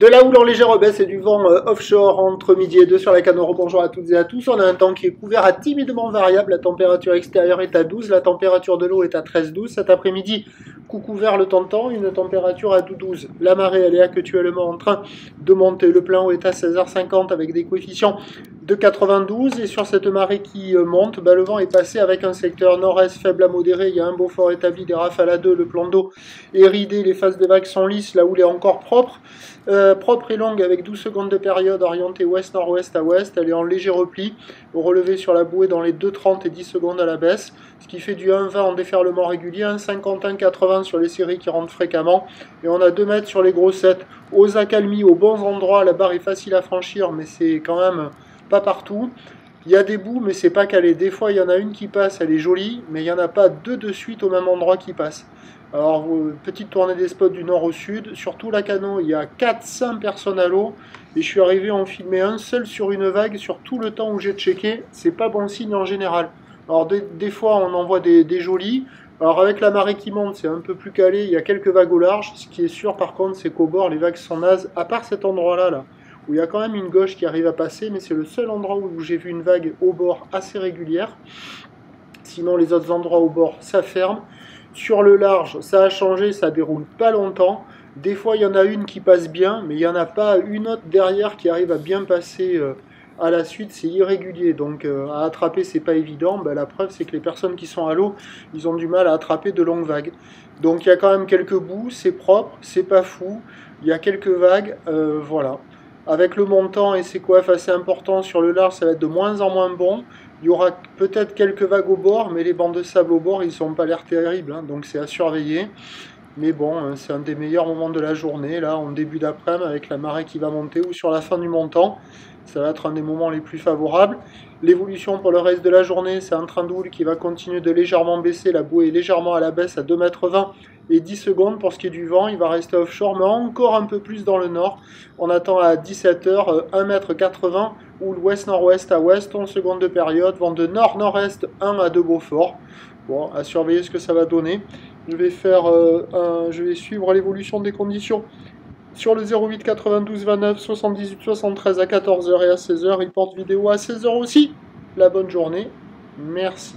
De la houle en légère baisse et du vent offshore entre midi et 2 sur la Canoro. Bonjour à toutes et à tous. On a un temps qui est couvert à timidement variable. La température extérieure est à 12, la température de l'eau est à 13-12. Cet après-midi, coup couvert le temps, une température à 12. La marée, elle est actuellement en train de monter. Le plein eau est à 16h50 avec des coefficients de 92. Et sur cette marée qui monte, le vent est passé avec un secteur nord-est faible à modéré. Il y a un beau fort établi, des rafales à 2. Le plan d'eau est ridé, les faces des vagues sont lisses. La houle est encore propre. Propre et longue avec 12 secondes de période orientée ouest-nord-ouest à ouest. Elle est en léger repli, au relevé sur la bouée dans les 2,30 et 10 secondes à la baisse, ce qui fait du 1,20 en déferlement régulier, 1,50, 1,80 sur les séries qui rentrent fréquemment, et on a 2 mètres sur les grossettes. Aux accalmies, aux bons endroits, la barre est facile à franchir, mais c'est quand même pas partout. Il y a des bouts, mais c'est pas calé. Des fois, il y en a une qui passe, elle est jolie, mais il n'y en a pas deux de suite au même endroit qui passent. Alors, petite tournée des spots du nord au sud. Surtout la Cano, il y a 400 personnes à l'eau. Et je suis arrivé à en filmer un seul sur une vague sur tout le temps où j'ai checké. C'est pas bon signe en général. Alors, des fois, on en voit des jolis. Alors, avec la marée qui monte, c'est un peu plus calé. Il y a quelques vagues au large. Ce qui est sûr, par contre, c'est qu'au bord, les vagues sont nazes. À part cet endroit-là, là, où il y a quand même une gauche qui arrive à passer. Mais c'est le seul endroit où j'ai vu une vague au bord assez régulière. Sinon, les autres endroits au bord, ça ferme. Sur le large, ça a changé, ça déroule pas longtemps. Des fois, il y en a une qui passe bien, mais il n'y en a pas une autre derrière qui arrive à bien passer à la suite. C'est irrégulier, donc à attraper, c'est pas évident. La preuve, c'est que les personnes qui sont à l'eau, ils ont du mal à attraper de longues vagues. Donc il y a quand même quelques bouts, c'est propre, c'est pas fou. Il y a quelques vagues, voilà. Avec le montant et ses coiffes assez importants sur le large, ça va être de moins en moins bon. Il y aura peut-être quelques vagues au bord, mais les bancs de sable au bord, ils n'ont pas l'air terribles, donc c'est à surveiller. Mais bon, c'est un des meilleurs moments de la journée, là, en début d'après-midi, avec la marée qui va monter, ou sur la fin du montant. Ça va être un des moments les plus favorables. L'évolution pour le reste de la journée, c'est un train de houle qui va continuer de légèrement baisser. La bouée est légèrement à la baisse à 2,20 m et 10 secondes pour ce qui est du vent. Il va rester offshore, mais encore un peu plus dans le nord. On attend à 17 h 1,80 m, houle ouest-nord-ouest à ouest, 11 secondes de période. Vent de nord-nord-est, 1 à 2 Beaufort. Bon, à surveiller ce que ça va donner. Je vais suivre l'évolution des conditions sur le 08 92 29 78 73 à 14 h et à 16 h. Report vidéo à 16 h aussi. La bonne journée. Merci.